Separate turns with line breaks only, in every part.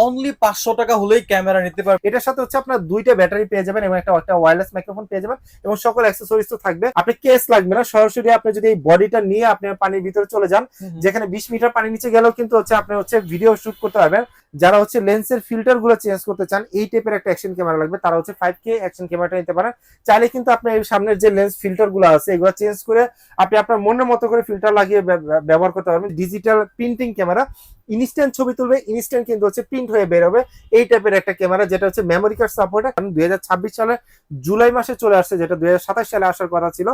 Only 500 টাকা হলেই camera নিতে পারবেন।
এটার সাথে হচ্ছে আপনার দুইটা ব্যাটারি পেয়ে যাবেন এবং একটা ওয়্যারলেস মাইক্রোফোন পেয়ে যাবেন এবং সকল অ্যাক্সেসরিজ তো থাকবে। আপনি কেস লাগবে না, সরাসরি আপনি যদি এই বডিটা নিয়ে আপনি পানির ভিতরে চলে যান, যেখানে 20 মিটার পানির নিচে গেলেও কিন্তু হচ্ছে আপনি হচ্ছে ভিডিও শুট করতে পারবেন। যারা হচ্ছে লেন্সের ফিল্টার গুলো চেঞ্জ করতে চান, এই টাইপের একটা অ্যাকশন ক্যামেরা লাগবে, তারা হচ্ছে 5K অ্যাকশন ক্যামেরাটা নিতে পারেন। চাইলে কিন্তু আপনি এই সামনের যে লেন্স ফিল্টার গুলো আছে এগুলো চেঞ্জ করে আপনি আপনার মনের মতো করে ফিল্টার লাগিয়ে ব্যবহার করতে পারবেন। ডিজিটাল প্রিন্টিং ক্যামেরা, ইনস্ট্যান্ট ছবি তুলবে, ইনস্ট্যান্ট কিন্তু হচ্ছে প্রিন্ট হয়ে বের হবে, এই টাইপের একটা ক্যামেরা, যেটা হচ্ছে মেমোরি কার্ড সাপোর্ট। 2026 সালে জুলাই মাসে চলে আসছে, যেটা 2027 সালে আসার কথা ছিল।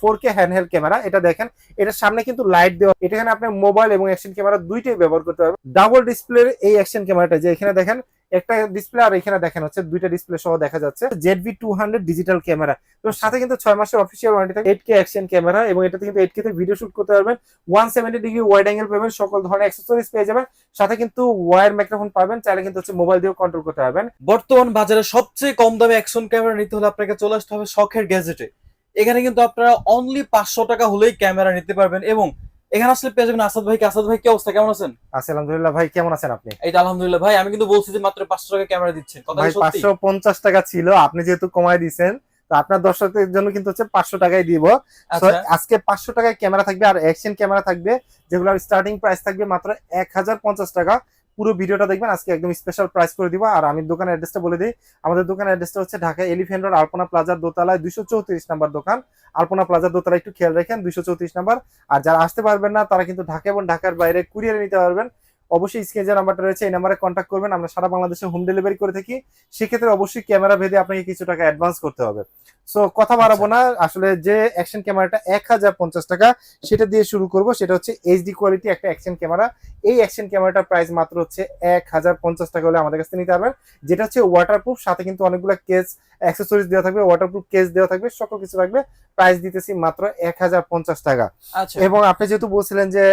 4K handheld camera. এটা দেখেন, এটার সামনে কিন্তু লাইট দেওয়া, এখানে আপনি মোবাইল এবং অ্যাকশন ক্যামেরা দুইটাই ব্যবহার করতে পারবেন। ডাবল ডিসপ্লের এই অ্যাকশন ক্যামেরাটা, যে এখানে দেখেন একটা ডিসপ্লে আর এখানে দেখেন হচ্ছে দুইটা ডিসপ্লে সহ দেখা যাচ্ছে। ZV-200 ডিজিটাল ক্যামেরা, তো সাথে কিন্তু 6 মাসের অফিসিয়াল ওয়ারেন্টি থাকে। 8K অ্যাকশন ক্যামেরা এবং এটাতে কিন্তু 8K তে ভিডিও শুট করতে পারবেন। 170 ডিগ্রি ওয়াইড অ্যাঙ্গেল পাবেন, সকল ধরনের অ্যাক্সেসরিজ পেয়ে যাবেন, সাথে কিন্তু ওয়্যার মাইক্রোফোন পাবেন, চাইলে কিন্তু হচ্ছে মোবাইল দিয়েও কন্ট্রোল করতে পারবেন।
বর্তমান বাজারে সবচেয়ে কম দামে অ্যাকশন ক্যামেরা নিতে হলে আপনাকে চলে আসতে হবে শখের গ্যাজেটে। এখানে কিন্তু আপনারা অনলি 500 টাকা হলেই ক্যামেরা নিতে পারবেন এবং এখানে আসলে পেয়ে যাবেন আসাদ ভাইকে। আসাদ ভাই, কি অবস্থা, কেমন আছেন?
আছি আলহামদুলিল্লাহ। ভাই কেমন আছেন আপনি?
এই তো আলহামদুলিল্লাহ ভাই। আমি কিন্তু বলছি যে মাত্র 500 টাকা ক্যামেরা দিচ্ছেন, কথা
ভাই
কি সত্যি?
550 টাকা ছিল, আপনি যেহেতু কমায় দিয়েছেন, তো আপনার দর্শকদের জন্য কিন্তু হচ্ছে 500 টাকাই দিব। তো
আচ্ছা
আজকে 500 টাকায় ক্যামেরা থাকবে আর অ্যাকশন ক্যামেরা থাকবে, যেগুলোর স্টার্টিং প্রাইস থাকবে মাত্র 1050 টাকা। পুরো ভিডিওটা দেখবেন, আজকে একদম স্পেশাল প্রাইস করে দিব। আর আমি দোকানের অ্যাড্রেসটা বলে দিই। আমাদের দোকানের অ্যাড্রেসটা হচ্ছে ঢাকা এলিফ্যান্ট রোড আলপনা প্লাজার দোতলায় 234 নাম্বার দোকান। আলপনা প্লাজার দোতলায় একটু খেয়াল রাখেন, 234 নাম্বার। আর যারা আসতে পারবেন না তারা কিন্তু ঢাকা এবং ঢাকার বাইরে কুরিয়ারে নিতে পারবেন। অবশ্যই স্ক্রিনে যে নাম্বারটা রয়েছে এই নাম্বারে কন্ট্যাক্ট করবেন, আমরা সারা বাংলাদেশে হোম ডেলিভারি করে থাকি। সেক্ষেত্রে অবশ্যই ক্যামেরা ভেদে আপনাকে কিছু টাকা অ্যাডভান্স করতে হবে। সো কথা বাড়াবো না, আসলে যে অ্যাকশন ক্যামেরাটা 1050 টাকা সেটা দিয়ে শুরু করব। সেটা হচ্ছে এইচডি কোয়ালিটি একটা অ্যাকশন ক্যামেরা। এই অ্যাকশন ক্যামেরাটার প্রাইস মাত্র হচ্ছে 1050 টাকা হলে আমাদের কাছে নিতে পারবেন, যেটা হচ্ছে ওয়াটারপ্রুফ, সাথে কিন্তু অনেকগুলো কেস অ্যাক্সেসরিজ দেওয়া থাকবে, ওয়াটারপ্রুফ কেস দেওয়া থাকবে, সকল কিছু থাকবে। প্রাইস দিতেছি মাত্র 1050 টাকা।
আচ্ছা
এবং আপনি যেহেতু বলছিলেন যে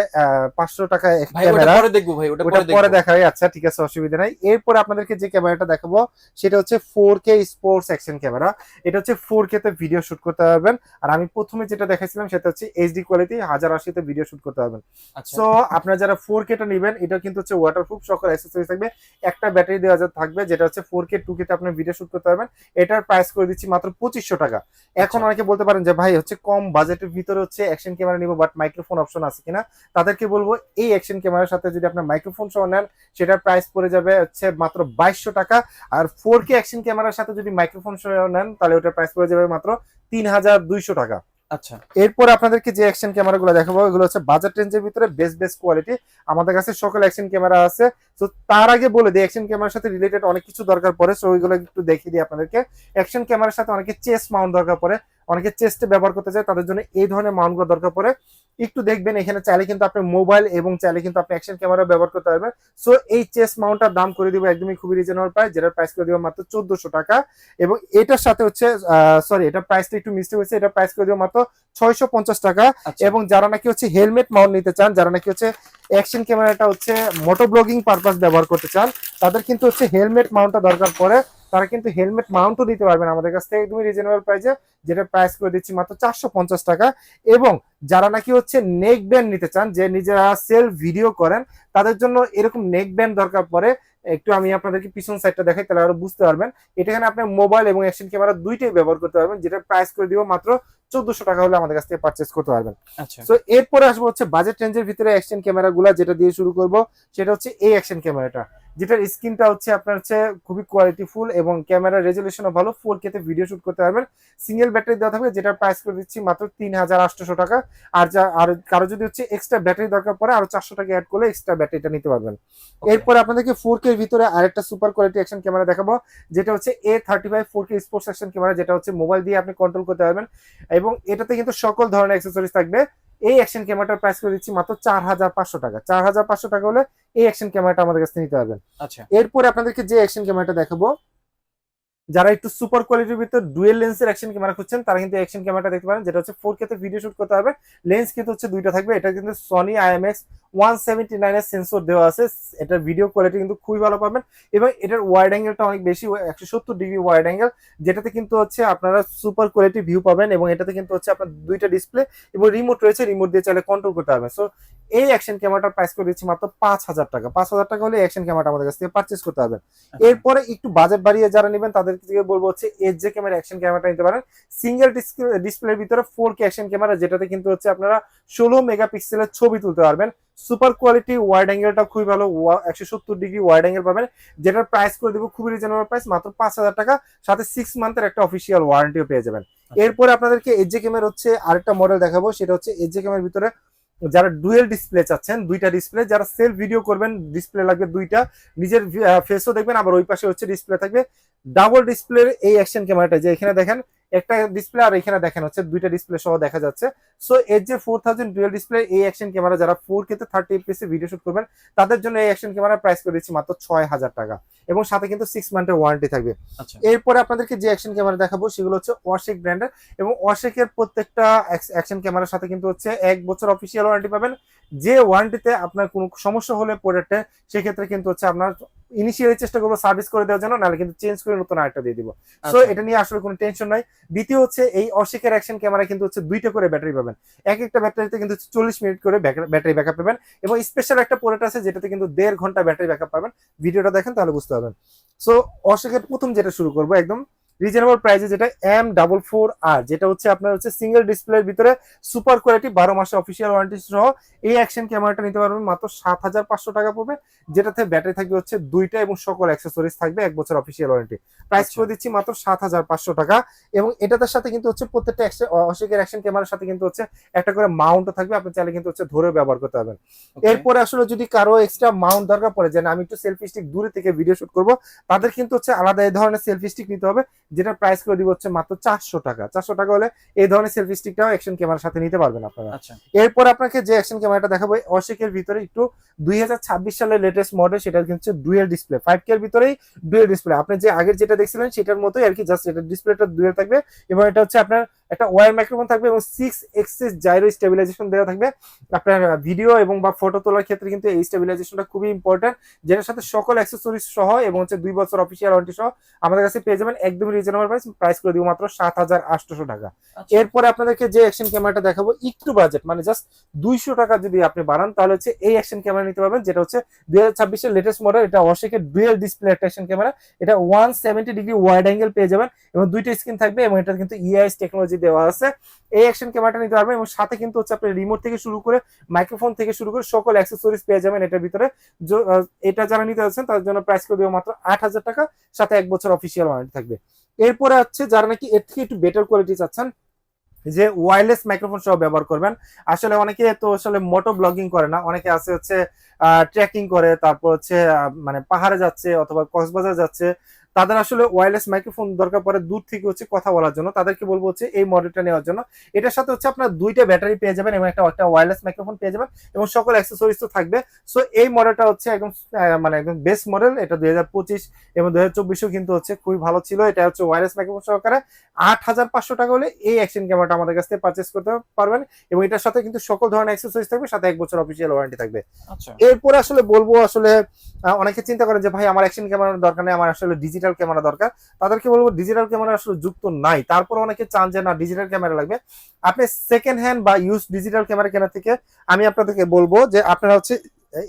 500 টাকা
ভাই, ওটা
ক্যামেরা,
পরে দেখবো ভাই, ওটা
ওটা
পরে
পরে
দেখবো।
দেখাই, আচ্ছা ঠিক আছে, অসুবিধা নাই। এরপর আপনাদেরকে যে ক্যামেরাটা দেখাবো সেটা হচ্ছে 4K স্পোর্টস অ্যাকশন ক্যামেরা। এটা হচ্ছে 4K তে ভিডিও শুট করতে পারবেন। আর আমি প্রথমে যেটা দেখাইছিলাম সেটা হচ্ছে এইচডি কোয়ালিটি 1080 তে ভিডিও শুট করতে পারবেন।
আচ্ছা
সো আপনারা যারা 4K টা নেবেন, এটা কিন্তু হচ্ছে ওয়াটারপ্রুফ, সকল অ্যাক্সেসরিজ থাকবে, একটা ব্যাটারি দেওয়া থাকবে, যেটা হচ্ছে 4K 2K তে আপনি ভিডিও শুট করতে পারবেন। এটার প্রাইস করে দিচ্ছি মাত্র 2500 টাকা। এখন
আচ্ছা
অনেকে বলতে পারেন যে ভাই হচ্ছে কম বাজেটের ভিতরে হচ্ছে অ্যাকশন ক্যামেরা নিব, বাট মাইক্রোফোন অপশন আছে কিনা। তাদেরকে বলবো এই অ্যাকশন ক্যামেরার সাথে যদি আপনার মাইক্রোফোন সহ নেন, সেটার প্রাইস পড়ে যাবে হচ্ছে মাত্র 2200 টাকা। আর 4K অ্যাকশন ক্যামেরার সাথে যদি মাইক্রোফোন সহ নেন, তাহলে ওটার প্রাইস পড়ে যাবে মাত্র 3200 টাকা।
আচ্ছা
এরপর আপনাদেরকে যে অ্যাকশন ক্যামেরাগুলো দেখাবো, এগুলো হচ্ছে বাজার রেঞ্জের ভিতরে বেস্ট কোয়ালিটি। আমাদের কাছে সকল অ্যাকশন ক্যামেরা আছে। তো তার আগে বলে দিই, অ্যাকশন ক্যামেরার সাথে রিলেটেড অনেক কিছু দরকার পড়ে, সো ওইগুলো একটু দেখিয়ে দিই আপনাদেরকে। অ্যাকশন ক্যামেরার সাথে অনেকে চেস্ট মাউন্ট দরকার পড়ে, অনেকে চেস্টে ব্যবহার করতে চায়, তাদের জন্য এই ধরনের মাউন্টগুলো দরকার পড়ে। একটু দেখবেন এখানে, চাইলে কিন্তু আপনি মোবাইল এবং চাইলে কিন্তু আপনি অ্যাকশন ক্যামেরা ব্যবহার করতে পারবেন। সো এই চেস্ট মাউন্টটার দাম করে দিব একদমই খুবই রিজনেবল প্রাইস, যেটার প্রাইস করে দিব মাত্র 1400 টাকা। এবং এটার সাথে হচ্ছে সরি, এটা প্রাইসটা একটু মিস্টেক হয়েছে, এটা প্রাইস করে দিব মাত্র 650 টাকা।
আচ্ছা
এবং যারা নাকি হচ্ছে হেলমেট মাউন্ট নিতে চান, যারা নাকি হচ্ছে অ্যাকশন ক্যামেরাটা হচ্ছে মোটো ব্লগিং পারপাস ব্যবহার করতে চান, তাদের কিন্তু হচ্ছে হেলমেট মাউন্টটা দরকার পড়ে। তারা কিন্তু হেলমেট মাউন্টও দিতে পারবেন আমাদের কাছ থেকে একদমই রিজনেবল প্রাইসে, যেটা প্রাইস করে দিচ্ছি মাত্র 450 টাকা। এবং যারা নাকি হচ্ছে নেক ব্যান্ড নিতে চান, যে নিজেরা সেলফ ভিডিও করেন, তাদের জন্য এরকম নেক ব্যান্ড দরকার পড়ে। একটু আমি আপনাদেরকে পিছন সাইডটা দেখাই, তাহলে আরো বুঝতে পারবেন। এটা এখানে আপনি মোবাইল এবং অ্যাকশন ক্যামেরা দুইটাই ব্যবহার করতে পারবেন, যেটা প্রাইস করে দিব মাত্র 1400 টাকা হলে আমাদের কাছ থেকে পারচেস করতে পারবেন।
আচ্ছা
সো এরপরে আসবো হচ্ছে বাজেট রেঞ্জের ভিতরে অ্যাকশন ক্যামেরাগুলো, যেটা দিয়ে শুরু করব সেটা হচ্ছে এই অ্যাকশন ক্যামেরাটা, যেটার স্ক্রিনটা হচ্ছে আপনার হচ্ছে খুবই কোয়ালিটিফুল এবং ক্যামেরার রেজলিউশনও ভালো, 4K তে ভিডিও শুট করতে পারবেন। সিঙ্গেল ব্যাটারি দেওয়া থাকবে, যেটার প্রাইস করে দিচ্ছি মাত্র 3800 টাকা। আর কারো যদি হচ্ছে এক্সট্রা ব্যাটারি দরকার পড়ে, আরো 400 টাকা অ্যাড করলে এক্সট্রা ব্যাটারিটা নিতে পারবেন।
ওকে
এরপরে আপনাদেরকে 4K এর ভিতরে আরেকটা সুপার কোয়ালিটি অ্যাকশন ক্যামেরা দেখাবো, যেটা হচ্ছে A35 4K sports action camera, যেটা হচ্ছে মোবাইল দিয়ে আপনি কন্ট্রোল করতে পারবেন এবং এটাতে কিন্তু সকল ধরনের অ্যাক্সেসরিজ থাকবে। এই অ্যাকশন ক্যামেরাটার প্রাইস করে দিচ্ছি মাত্র 4500 টাকা। 4500 টাকা হলে এই অ্যাকশন ক্যামেরাটা আমাদের কাছে নিতে পারবেন।
আচ্ছা
এরপরে আপনাদেরকে যে অ্যাকশন ক্যামেরাটা দেখাবো, যারা একটু সুপার কোয়ালিটির ভিতরে ডুয়েল লেন্সের অ্যাকশন ক্যামেরা খুঁজছেন, তারা কিন্তু অ্যাকশন ক্যামেরাটা দেখতে পারেন, যেটা হচ্ছে 4K তে ভিডিও শুট করতে হবে। লেন্স কিন্তু হচ্ছে দুইটা থাকবে। এটা কিন্তু সনি IMX 179 এর সেন্সর দেওয়া আছে। এটার ভিডিও কোয়ালিটি কিন্তু খুবই ভালো পাবেন এবং এটার ওয়াইড অ্যাঙ্গেলটা অনেক বেশি, 170 ডিগ্রি ওয়াইড অ্যাঙ্গেল, যেটাতে কিন্তু হচ্ছে আপনারা সুপার কোয়ালিটি ভিউ পাবেন। এবং এটাতে কিন্তু হচ্ছে আপনার দুইটা ডিসপ্লে এবং রিমোট রয়েছে, রিমোট দিয়ে চাইলে কন্ট্রোল করতে হবে। সো এই অ্যাকশন ক্যামেরাটার প্রাইস করে দিচ্ছি মাত্র 5,000 টাকা। 5,000 টাকা হলে অ্যাকশন ক্যামেরাটা আমাদের কাছ থেকে পারচেজ করতে পারবেন। এরপরে একটু বাজেট বাড়িয়ে যারা নেবেন তাদের থেকে বলবো হচ্ছে এইচজে ক্যামেরা অ্যাকশন ক্যামেরাটা নিতে পারেন। সিঙ্গেল ডিসপ্লের ভিতরে 4K অ্যাকশন ক্যামেরা, যেটাতে কিন্তু হচ্ছে আপনারা 16 মেগাপিক্সেলের ছবি তুলতে পারবেন। সুপার কোয়ালিটি, ওয়াইড অ্যাঙ্গেলটা খুবই ভালো, 170 ডিগ্রি ওয়াইড অ্যাঙ্গেল পাবেন, যেটার প্রাইস করে দেবো খুবই রিজনেবল প্রাইস, মাত্র 5,000 টাকা। সাথে 6 মান্থের একটা অফিসিয়াল ওয়ারেন্টিও পেয়ে যাবেন। এরপরে আপনাদেরকে এইচজে ক্যামেরা হচ্ছে আরেকটা মডেল দেখাবো, সেটা হচ্ছে এইচজে ক্যামেরার ভিতরে যারা ডুয়েল ডিসপ্লে চাচ্ছেন, দুইটা ডিসপ্লে, যারা সেলফ ভিডিও করবেন ডিসপ্লে লাগবে দুইটা, নিজের ফেসও দেখবেন, আবার ওই পাশে হচ্ছে ডিসপ্লে থাকবে। ডাবল ডিসপ্লের এই অ্যাকশন ক্যামেরাটা, যে এখানে দেখেন একটা ডিসপ্লে আর এখানে দেখেন হচ্ছে দুইটা ডিসপ্লে সহ দেখা যাচ্ছে। সো এর যে 4000 ডুয়াল ডিসপ্লে এই অ্যাকশন ক্যামেরা, যারা 4K তে 30 fps ভিডিও শুট করবেন তাদের জন্য এই অ্যাকশন ক্যামেরার প্রাইস করে দিচ্ছি মাত্র 6000 টাকা, এবং সাথে কিন্তু 6 মান্থের ওয়ারেন্টি থাকবে। এরপরে আপনাদেরকে যে অ্যাকশন ক্যামেরা দেখাবো সেগুলো হচ্ছে ওয়াশেক ব্র্যান্ডের, এবং ওয়াশেকের প্রত্যেকটা অ্যাকশন ক্যামেরার সাথে কিন্তু হচ্ছে 1 বছর অফিসিয়াল ওয়ারেন্টি পাবেন। যে ওয়ারেন্টিতে আপনার কোনো সমস্যা হলে প্রোডাক্টে, সেক্ষেত্রে কিন্তু হচ্ছে আপনার ইনিশিয়ালি চেষ্টা করবো সার্ভিস করে দেওয়ার জন্য, নাহলে কিন্তু চেঞ্জ করে নতুন আরেকটা দিয়ে দিব। সো এটা নিয়ে আসলে কোনো টেনশন নাই। দ্বিতীয় হচ্ছে এই অশেকের অ্যাকশন ক্যামেরা কিন্তু হচ্ছে 2টা করে ব্যাটারি পাবেন, এক একটা ব্যাটারিতে কিন্তু 40 মিনিট করে ব্যাটারি ব্যাকআপ পাবেন, এবং স্পেশাল একটা প্রোডাক্ট আছে যেটাতে কিন্তু 1.5 ঘন্টা ব্যাটারি ব্যাকআপ পাবেন। ভিডিওটা দেখেন তাহলে বুঝতে পারবেন। সো অশেকের প্রথম যেটা শুরু করবো একদম রিজনেবল প্রাইসে, যেটা M44R, যেটা হচ্ছে আপনার হচ্ছে সিঙ্গেল ডিসপ্লের ভিতরে সুপার কোয়ালিটি 12 মাসের অফিসিয়াল ওয়ারেন্টি সহ এই অ্যাকশন ক্যামেরাটা নিতে পারবেন মাত্র 7500 টাকা পড়বে, যেটাতে ব্যাটারি থাকবে হচ্ছে 2টা এবং সকল অ্যাক্সেসরিজ থাকবে 1 বছর অফিসিয়াল ওয়ারেন্টি। প্রাইস করে দিচ্ছি মাত্র 7500 টাকা, এবং এটার সাথে কিন্তু হচ্ছে প্রত্যেকটা অশেকের অ্যাকশন ক্যামেরার সাথে কিন্তু হচ্ছে একটা করে মাউন্টও থাকবে, আপনি চাইলে কিন্তু হচ্ছে ধরে ব্যবহার করতে পারবেন। এরপরে আসলে যদি কারো এক্সট্রা মাউন্ট দরকার পড়ে, যে আমি একটু সেলফি স্টিক দূরে থেকে ভিডিও শুট করবো, তাদের কিন্তু হচ্ছে আলাদা এই ধরনের সেলফি স্টিক নিতে হবে, যেটা প্রাইস করে দিব হচ্ছে মাত্র 400 টাকা। 400 টাকা হলে এই ধরনের সেলফি স্টিকটাও অ্যাকশন ক্যামেরার সাথে নিতে পারবেন আপনারা। এরপর আপনাকে যে অ্যাকশন ক্যামেরাটা দেখাবো অশেকের ভিতরে একটু 2026 সালের লেটেস্ট মডেল, সেটা কিন্তু ডুয়েল ডিসপ্লে, 5K এর ভিতরেই ডুয়েল ডিসপ্লে। আপনি যে আগের যেটা দেখছিলেন সেটার মতোই আর কি, জাস্ট এটা ডিসপ্লেটা ডুয়েল থাকবে, এবং এটা হচ্ছে আপনার একটা ওয়্যার মাইক্রোফোন থাকবে, এবং 6 এক্সিস জাইরো স্টেবিলাইজেশন দেওয়া থাকবে। আপনার ভিডিও এবং বা ফটো তোলার ক্ষেত্রে কিন্তু এই স্টেবিলাইজেশনটা খুবই ইম্পর্টেন্ট, যেটার সাথে সকল অ্যাক্সেসরিজ সহ এবং হচ্ছে 2 বছর অফিসিয়াল ওয়ারেন্টি সহ আমাদের কাছে পেয়ে যাবেন একদমই রিজনেবল প্রাইস করে দিব মাত্র 7800 টাকা। এরপরে আপনাদেরকে যে অ্যাকশন ক্যামেরাটা দেখাবো একটু বাজেট, মানে জাস্ট 200 টাকা যদি আপনি বাড়ান তাহলে হচ্ছে এই অ্যাকশন ক্যামেরা নিতে পারবেন, যেটা হচ্ছে 2026 এর লেটেস্ট মডেল। এটা ওয়াশেকের ডুয়াল ডিসপ্লে একটা অ্যাকশন ক্যামেরা, এটা 170 ডিগ্রি ওয়াইড অ্যাঙ্গেল পেয়ে যাবেন, এবং 2টা স্ক্রিন থাকবে, এবং এটা কিন্তু ইআইএস টেকনোলজি দেওয়া আছে। এই অ্যাকশন ক্যামেরাটা নিতে পারবেন, এবং সাথে কিন্তু হচ্ছে আপনি রিমোট থেকে শুরু করে মাইক্রোফোন থেকে শুরু করে সকল অ্যাক্সেসরিজ পেয়ে যাবেন এটার ভিতরে। এটা যারা নিতে যাচ্ছেন তাদের জন্য প্রাইস করে দিব মাত্র 8000 টাকা, সাথে 1 বছর অফিসিয়াল ওয়ারেন্টি থাকবে। এরপরে হচ্ছে যারা নাকি এর থেকে একটু বেটার কোয়ালিটি চাচ্ছেন, যে ওয়্যারলেস মাইক্রোফোন সহ ব্যবহার করবেন। আসলে অনেকে তো আসলে মোটো ব্লগিং করে না, অনেকে আছে হচ্ছে ট্রেকিং করে, তারপর হচ্ছে মানে পাহাড়ে যাচ্ছে অথবা কক্সবাজার যাচ্ছে, তাদের আসলে ওয়্যারলেস মাইক্রোফোন দরকার পড়ে দূর থেকে হচ্ছে কথা বলার জন্য, তাদেরকে বলবো হচ্ছে এই মডেলটা নেওয়ার জন্য। এটার সাথে হচ্ছে আপনার 2টা ব্যাটারি পেয়ে যাবেন, এবং একটা ওয়্যারলেস মাইক্রোফোন পেয়ে যাবেন, এবং সকল অ্যাক্সেসরিজ তো থাকবে। সো এই মডেলটা হচ্ছে একদম মানে একদম বেস্ট মডেল, এটা 2025 এবং 2024 কিন্তু হচ্ছে খুবই ভালো ছিল। এটা হচ্ছে ওয়্যারলেস মাইক্রোফোন সহকারে 8500 টাকা হলে এই অ্যাকশন ক্যামেরাটা আমাদের কাছ থেকে পারচেস করতে পারবেন, এবং এটার সাথে কিন্তু সকল ধরনের অ্যাক্সেসরিজ থাকবে, সাথে 1 বছর অফিসিয়াল ওয়ারেন্টি থাকবে। এরপরে আসলে বলবো, আসলে অনেকে চিন্তা করেন যে ভাই আমার অ্যাকশন ক্যামেরার দরকার নেই, আমার আসলে ডিজিটাল ক্যামেরা দরকার, তাদেরকে বলবো ডিজিটাল ক্যামেরা আসলে যুক্ত নাই, তারপর অনেকে চান যে না ডিজিটাল ক্যামেরা লাগবে। আপনি সেকেন্ড হ্যান্ড বা ইউজ ডিজিটাল ক্যামেরা কেনার থেকে আমি আপনাদেরকে বলবো যে আপনারা হচ্ছে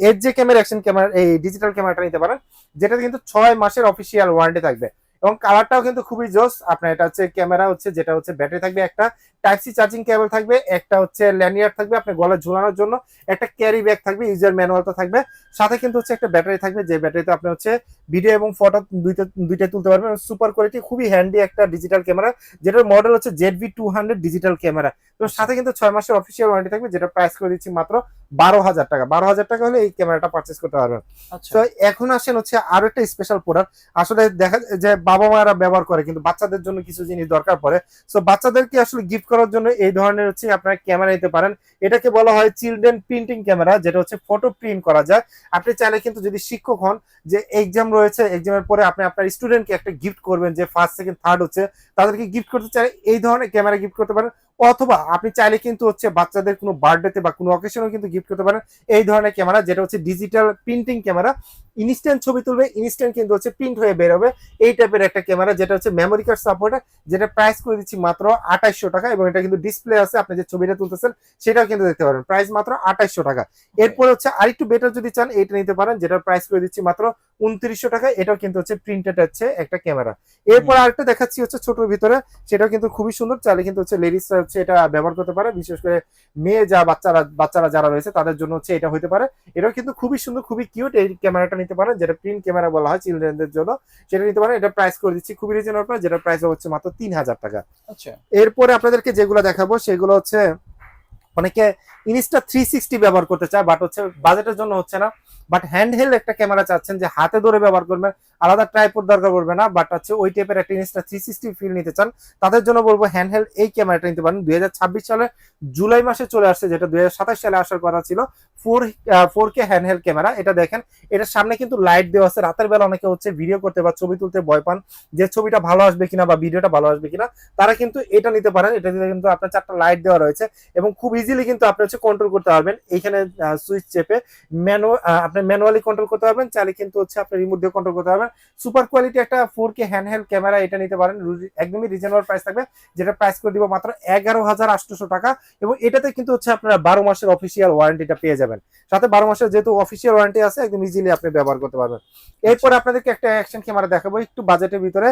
এইচজে ক্যামেরা অ্যাকশন ক্যামেরা এই ডিজিটাল ক্যামেরাটা নিতে পারেন, যেটা কিন্তু 6 মাসের অফিসিয়াল ওয়ারেন্টি থাকবে, এবং কালারটাও কিন্তু খুবই জোস। আপনার এটা হচ্ছে ক্যামেরা হচ্ছে, যেটা হচ্ছে ব্যাটারি থাকবে, একটা টাইপ সি চার্জিং কেবল থাকবে, একটা হচ্ছে ল্যানিয়ার্ড থাকবে আপনার গলায় ঝুলানোর জন্য, একটা ক্যারি ব্যাগ থাকবে, ইউজার ম্যানুয়ালটা থাকবে, সাথে কিন্তু হচ্ছে একটা ব্যাটারি থাকবে, যে ব্যাটারিতে আপনি হচ্ছে ভিডিও এবং ফটো দুইটা তুলতে পারবেন। সুপার কোয়ালিটি, খুবই হ্যান্ডি একটা ডিজিটাল ক্যামেরা, যেটার মডেল হচ্ছে ZV-200 ডিজিটাল ক্যামেরা, তো সাথে কিন্তু 6 মাসের অফিসিয়াল ওয়ারেন্টি থাকবে, যেটা প্রাইস করে দিচ্ছি মাত্র 12000 টাকা। 12000 টাকা হলে এই ক্যামেরাটা পারচেস করতে পারবেন। তো এখন আসেন হচ্ছে আরো একটা স্পেশাল প্রোডাক্ট, আসলে দেখা যায় যে বাবা মায়েরা ব্যবহার করে, কিন্তু বাচ্চাদের জন্য কিছু জিনিস দরকার পড়ে। সো বাচ্চাদেরকে আসলে গিফট করার জন্য এই ধরনের হচ্ছে আপনারা ক্যামেরা নিতে পারেন। এটাকে বলা হয় চিলড্রেন প্রিন্টিং ক্যামেরা, যেটা হচ্ছে ফটো প্রিন্ট করা যায়। আপনি চাইলে কিন্তু যদি শিক্ষক হন, যে এক্সাম রয়েছে, এক্সামের পরে আপনি আপনার স্টুডেন্টকে একটা গিফট করবেন, যে ফার্স্ট সেকেন্ড থার্ড হচ্ছে, তাদেরকে গিফট করতে চাইলে এই ধরনের ক্যামেরা গিফট করতে পারেন। অথবা আপনি চাইলে কিন্তু হচ্ছে বাচ্চাদের কোনো বার্থডেতে বা কোনো অকেশনেও কিন্তু গিফট করতে পারেন এই ধরনের ক্যামেরা, যেটা হচ্ছে ডিজিটাল প্রিন্টিং ক্যামেরা। ইনস্ট্যান্ট ছবি তুলবে, ইনস্ট্যান্ট কিন্তু হচ্ছে প্রিন্ট হয়ে বের হবে, এই টাইপের একটা ক্যামেরা, যেটা হচ্ছে মেমোরি কার্ড সাপোর্টেড, যেটা প্রাইস করে দিচ্ছি মাত্র 2800 টাকা। এবং এটা কিন্তু ডিসপ্লে আছে, আপনি যে ছবিটা তুলতেছেন সেটাও কিন্তু দেখতে পারেন, প্রাইস মাত্র 2800 টাকা। এরপর হচ্ছে আরেকটু বেটার যদি চান এইটা নিতে পারেন, যেটার প্রাইস করে দিচ্ছি মাত্র 2900 টাকা। এটাও কিন্তু হচ্ছে প্রিন্টেড হচ্ছে একটা ক্যামেরা। এরপর আরেকটা দেখাচ্ছি হচ্ছে ছোটর ভিতরে, সেটাও কিন্তু খুবই সুন্দর, চাইলে কিন্তু হচ্ছে লেডিসরা হচ্ছে এটা ব্যবহার করতে পারে, বিশেষ করে মেয়ে যা বাচ্চারা যারা রয়েছে তাদের জন্য হচ্ছে এটা হতে পারে। এটাও কিন্তু খুবই সুন্দর, খুবই কিউট। এই ক্যামেরাটা নিতে পারেন, যেটা প্রিন্ট ক্যামেরা বলা হয় চিলড্রেনদের জন্য, সেটা নিতে পারেন। এটা প্রাইস করে দিচ্ছি খুবই রিজনেবল প্রাইস, যেটা প্রাইস হচ্ছে মাত্র 3000 টাকা।
আচ্ছা,
এরপরে আপনাদেরকে যেগুলো দেখাবো সেগুলো হচ্ছে অনেকে Insta360 ব্যবহার করতে চায়, বাট হচ্ছে বাজেটের জন্য হচ্ছে না। বাট হ্যান্ডহেল্ড একটা ক্যামেরা চাচ্ছেন যে হাতে ধরে ব্যবহার করবেন, আলাদা ট্রাইপড দরকার পড়বে না, বাট হচ্ছে ওই টাইপের একটা Insta360 ফিল নিতে চান, তাদের জন্য বলবো হ্যান্ডহেল্ড এই ক্যামেরাটা নিতে পারেন। 2026 সালে জুলাই মাসে চলে আসছে, যেটা 2027 সালে আসার কথা ছিল। 4K handheld camera. এটা দেখেন, এটার সামনে কিন্তু লাইট দেওয়া আছে। রাতের বেলা অনেকে হচ্ছে ভিডিও করতে বা ছবি তুলতে ভয় পান যে ছবিটা ভালো আসবে কিনা বা ভিডিওটা ভালো আসবে কিনা, তারা কিন্তু এটা নিতে পারেন। এটা কিন্তু আপনার 4টা লাইট দেওয়া রয়েছে এবং খুব ইজিলি কিন্তু আপনি হচ্ছে কন্ট্রোল করতে পারবেন। এইখানে সুইচ চেপে আপনি ম্যানুয়ালি কন্ট্রোল করতে পারবেন, চাইলে কিন্তু হচ্ছে আপনি রিমোট দিয়ে কন্ট্রোল করতে পারবেন। সুপার কোয়ালিটি একটা 4K হ্যান্ডহেল্ড ক্যামেরা, এটা নিতে পারেন। একদমই রিজনেবল প্রাইস থাকবে, যেটা প্রাইস করে দিব মাত্র 11,800 টাকা। এবং এটাতে কিন্তু হচ্ছে আপনারা 12 মাসের অফিসিয়াল ওয়ারেন্টিটা পেয়ে যাবেন। সাথে 12 মাসের যেহেতু অফিসিয়াল ওয়ারেন্টি আছে, একদম ইজিলি আপনি ব্যবহার করতে পারবেন। এরপরে আপনাদেরকে একটা অ্যাকশন ক্যামেরা দেখাবো একটু বাজেটের ভিতরে,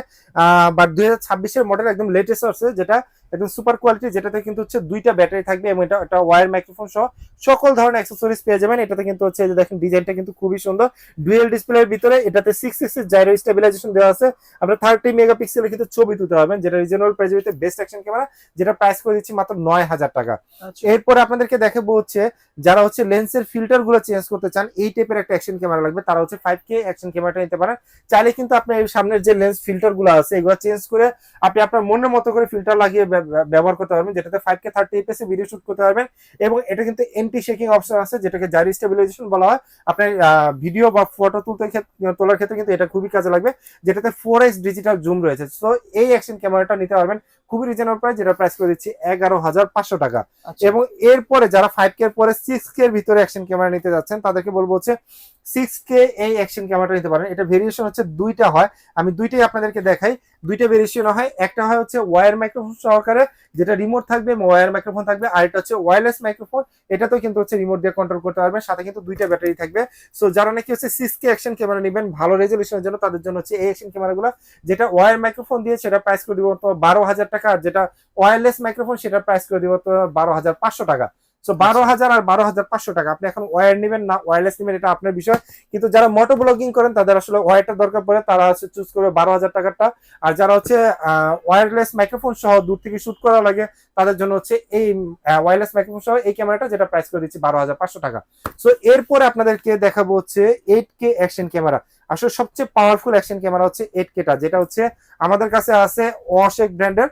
বাট 2026 এর মডেল, একদম লেটেস্ট আছে, যেটা একদম সুপার কোয়ালিটি, যেটাতে কিন্তু হচ্ছে 2টা ব্যাটারি থাকবে এবং এটা একটা ওয়্যার মাইক্রোফোন সহ সকল ধরনের অ্যাক্সেসরিজ পেয়ে যাবেন। এটাতে কিন্তু হচ্ছে যে দেখেন ডিজাইনটা কিন্তু খুবই সুন্দর, ডুয়েল ডিসপ্লের ভিতরে। এটাতে 6 এক্সিস জাইরো স্টেবিলাইজেশন দেওয়া আছে। আপনারা 30 মেগাপিক্সেলের কিন্তু ছবি তুলতে পারবেন, যেটা রিজনেবল প্রাইসের ভিতরে বেস্ট অ্যাকশন ক্যামেরা, যেটা প্রাইস করে দিচ্ছি মাত্র 9000 টাকা। এরপরে আপনাদেরকে দেখাবো হচ্ছে যারা হচ্ছে লেন্সের ফিল্টার গুলো চেঞ্জ করতে চান, এই টাইপের একটা অ্যাকশন ক্যামেরা লাগবে, তারা হচ্ছে 5K অ্যাকশন ক্যামেরাটা নিতে পারেন। চাইলে কিন্তু আপনার এই সামনের যে লেন্স ফিল্টার গুলো আছে এগুলো চেঞ্জ করে আপনি আপনার মনের মতো করে ফিল্টার লাগিয়ে ব্যবহার করতে পারবেন, যেটাতে 5K 30 fps এ ভিডিও শুট করতে পারবেন। এবং এটা কিন্তু এন্টি শেকিং অপশন আছে, যেটাকে জাইরো স্টেবিলাইজেশন বলা হয়। আপনার ভিডিও বা ফটো তোলার ক্ষেত্রে কিন্তু এটা খুবই কাজে লাগবে, যেটাতে 4x ডিজিটাল জুম রয়েছে। সো এই অ্যাকশন ক্যামেরাটা নিতে পারবেন খুবই রিজনেবল প্রাইস, যেটা প্রাইস করে দিচ্ছি 11,500 টাকা। এবং এরপরে যারা 5K এর পরে 6K এর ভিতরে অ্যাকশন ক্যামেরা নিতে যাচ্ছেন, তাদেরকে বলবো হচ্ছে 6K এই অ্যাকশন ক্যামেরাটা নিতে পারেন। এটা ভেরিয়েশন হচ্ছে 2টা হয়, আমি 2টাই আপনাদেরকে দেখাই। 2টা ভেরিয়েশন হয়, একটা হয় হচ্ছে ওয়্যার মাইক্রোফোন সহকারে, যেটা রিমোট থাকবে, ওয়্যার মাইক্রোফোন থাকবে। আর এটা হচ্ছে ওয়্যারলেস মাইক্রোফোন, এটাতেও কিন্তু হচ্ছে রিমোট দিয়ে কন্ট্রোল করতে পারবেন, সাথে কিন্তু 2টা ব্যাটারি থাকবে। সো যারা নাকি হচ্ছে 6K অ্যাকশন ক্যামেরা নেবেন ভালো রেজলিউশনের জন্য, তাদের জন্য হচ্ছে এই অ্যাকশন ক্যামেরাগুলো, যেটা ওয়্যার মাইক্রোফোন দিয়ে সেটা প্রাইস করে দিব তো 12,000 টাকা, আর যেটা ওয়্যারলেস মাইক্রোফোন সেটা প্রাইস করে দিব তো 12,500 টাকা। সো 12,000 আর 12,500 টাকা, আপনি এখন ওয়্যার নেবেন না ওয়্যারলেস নেবেন এটা আপনার বিষয়। কিন্তু যারা মোটো ব্লগিং করেন তাদের আসলে ওয়্যারটা দরকার পড়ে, তারা হচ্ছে চুজ করবে 12,000 টাকাটা। আর যারা হচ্ছে ওয়্যারলেস মাইক্রোফোন সহ দূর থেকে শুট করা লাগে, তাদের জন্য হচ্ছে এই ওয়্যারলেস মাইক্রোফোন সহ এই ক্যামেরাটা, যেটা প্রাইস করে দিচ্ছি 12,500 টাকা। সো এরপরে আপনাদেরকে দেখাবো হচ্ছে 8K অ্যাকশন ক্যামেরা। আসলে সবচেয়ে পাওয়ারফুল অ্যাকশন ক্যামেরা হচ্ছে 8Kটা, যেটা হচ্ছে আমাদের কাছে আছে ওয়াশেক ব্র্যান্ডের,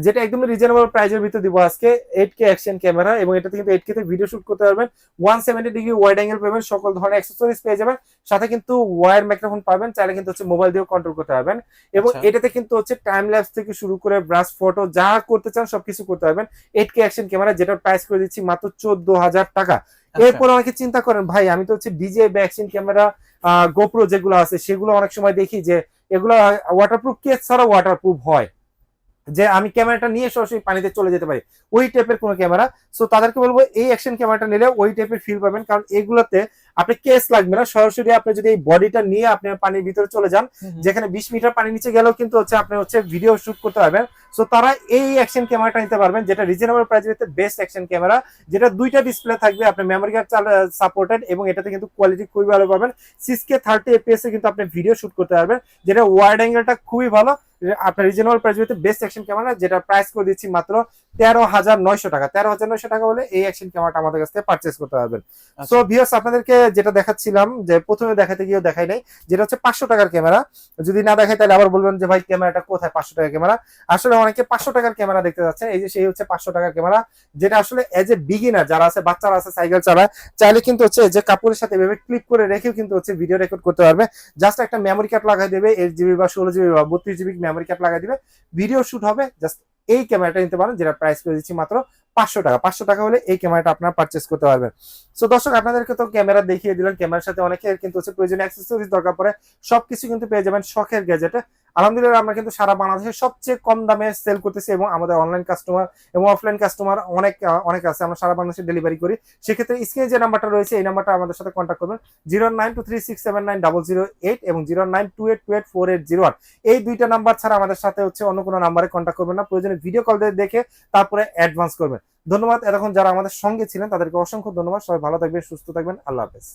যেটা একদম রিজনেবল প্রাইসের ভিতরে দিব আজকে। 8K অ্যাকশন ক্যামেরা, এবং এটাতে কিন্তু 8K তে ভিডিও শুট করতে পারবেন, 170 ডিগ্রি ওয়াইড অ্যাঙ্গেল পাবেন, সকল ধরনের অ্যাক্সেসরিজ পেয়ে যাবেন, সাথে কিন্তু ওয়্যার মাইক্রোফোন পাবেন, চাইলে কিন্তু হচ্ছে মোবাইল দিয়েও কন্ট্রোল করতে পারবেন। এবং এটাতে কিন্তু হচ্ছে টাইম ল্যাপস থেকে শুরু করে ব্রাশ ফটো যা করতে চান সবকিছু করতে পারবেন 8K অ্যাকশন ক্যামেরা, যেটা প্রাইস করে দিচ্ছি মাত্র 14,000 টাকা। এরপর অনেকে চিন্তা করেন ভাই আমি তো হচ্ছে ডিজে বা অ্যাকশন ক্যামেরা গোপ্রো যেগুলো আছে সেগুলো অনেক সময় দেখি যে এগুলো ওয়াটারপ্রুফ, কেস ছাড়া ওয়াটারপ্রুফ হয়, যে আমি ক্যামেরাটা নিয়ে সরাসরি পানিতে চলে যেতে পারি, ওই টাইপের কোনো ক্যামেরা। সো তাদেরকে বলবো এই অ্যাকশন ক্যামেরাটা নিলে ওই টাইপের ফিল পাবেন, কারণ এগুলোতে আপনি কেস লাগবে না, সরাসরি আপনি যদি এই বডিটা নিয়ে আপনি পানির ভিতরে চলে যান, যেখানে 20 মিটার পানি নিচে গেলেও কিন্তু হচ্ছে আপনি হচ্ছে ভিডিও শুট করতে পারবেন। সো তারা এই অ্যাকশন ক্যামেরাটা নিতে পারবেন, যেটা রিজনেবল প্রাইসের ভিতরে বেস্ট অ্যাকশন ক্যামেরা, যেটা 2টা ডিসপ্লে থাকবে, আপনার মেমোরি কার্ড সাপোর্টেড, এবং এটাতে কিন্তু কোয়ালিটি খুবই ভালো পাবেন। 6K 30 fps এ কিন্তু আপনি ভিডিও শুট করতে পারবেন, যেটা ওয়াইড অ্যাঙ্গেলটা খুবই ভালো। আপনার রিজনেবল প্রাইসের ভিতরে বেস্ট অ্যাকশন ক্যামেরা, যেটা প্রাইস করে দিচ্ছি মাত্র 13,900 টাকা। 13,900 টাকা হলে এই অ্যাকশন ক্যামেরাটা আমাদের কাছ থেকে পারচেজ করতে পারবেন। সো ভিউয়ার্স, আপনাদেরকে যেটা দেখাচ্ছিলাম যে প্রথমে দেখাতে গিয়েও দেখাই নাই, যেটা হচ্ছে 500 টাকার ক্যামেরা। যদি না দেখাই তাহলে আবার বলবেন যে ভাই ক্যামেরাটা কোথায়, 500 টাকার ক্যামেরা। আসলে অনেকে 500 টাকার ক্যামেরা দেখতে যাচ্ছেন, এই যে সেই হচ্ছে 500 টাকার ক্যামেরা, যেটা আসলে এজ এ বিগিনার যারা আছে, বাচ্চারা আছে সাইকেল চালায়, চাইলে কিন্তু হচ্ছে যে কাপড়ের সাথে এভাবে ক্লিপ করে রেখেও কিন্তু হচ্ছে ভিডিও রেকর্ড করতে পারবে। জাস্ট একটা মেমোরি কার্ড লাগাই দেবে, 8 জিবি বা 16 জিবি বা 32 জিবি মেমোরি কার্ড লাগাই দিবে, ভিডিও শুট হবে, জাস্ট এই ক্যামেরাটা নিতে পারেন, যেটা প্রাইস করে দিচ্ছি মাত্র 500 টাকা। 500 টাকা হলে এই ক্যামেরাটা আপনারা পারচেস করতে পারবেন। সো দর্শক, আপনাদেরকে তো ক্যামেরা দেখিয়ে দিলাম, ক্যামেরার সাথে অনেকের কিন্তু হচ্ছে প্রয়োজনীয় অ্যাক্সেসরিজ দরকার পড়ে, সবকিছু কিন্তু পেয়ে যাবেন শখের গ্যাজেটে। আলহামদুলিল্লাহ, আমরা কিন্তু সারা বাংলাদেশে সবচেয়ে কম দামে সেল করতেছি এবং আমাদের অনলাইন কাস্টমার এবং অফলাইন কাস্টমার অনেক আছে, আমরা সারা বাংলাদেশে ডেলিভারি করি। সেক্ষেত্রে স্ক্রিনে যে নাম্বারটা রয়েছে এই নাম্বারটা আমাদের সাথে কন্ট্যাক্ট করবেন, 09236790008 এবং 09282848001। এই দুইটা নাম্বার ছাড়া আমাদের সাথে হচ্ছে অন্য কোনো নাম্বারে কন্ট্যাক্ট করবেন না, প্রয়োজনে ভিডিও কল দিয়ে দেখে তারপরে অ্যাডভান্স করবেন। ধন্যবাদ, এতক্ষণ যারা আমাদের সঙ্গে ছিলেন তাদেরকে অসংখ্য ধন্যবাদ। সবাই ভালো থাকবেন, সুস্থ থাকবেন, আল্লাহ হাফেজ।